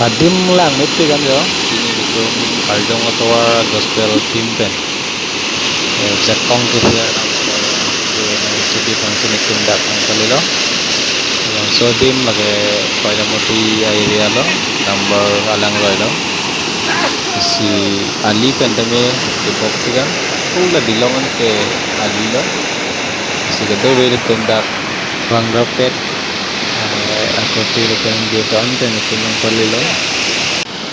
Adim lang mitti kan jo kini gitu kaldong atau gospel timpen jakong kefir ke nang sudi function tindak ang kalilo yang sodim lage koida moti area lo number alang roilo si ali pendeme tibok tigan pula dilongan ke ali lo si gado wele tindak bang rapet aku tiro kan dia kan ten kunang kalilo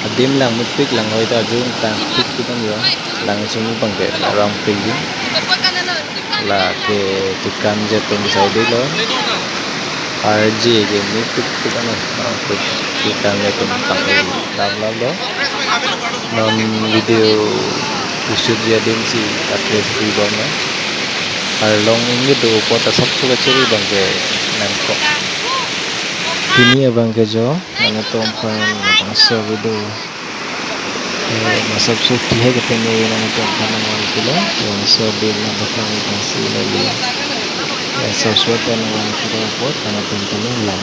adim lang mitpik lang oida jung tang pik tigan yo lang sumu bangke rong pigi la ke tikan je peng sai lo RG game ni tik ano tik tikan ya peng pang lam do non video usut dia dim si atlet free ball na long ini do pota sabtu kecil bangke nangko kini ya bangke jo nang tom pan bangsa video masab so tihe ketemu nang tom pan nang kilo yang so bil na bakang bangsi lagi sesuatu yang kita buat karena tentunya lang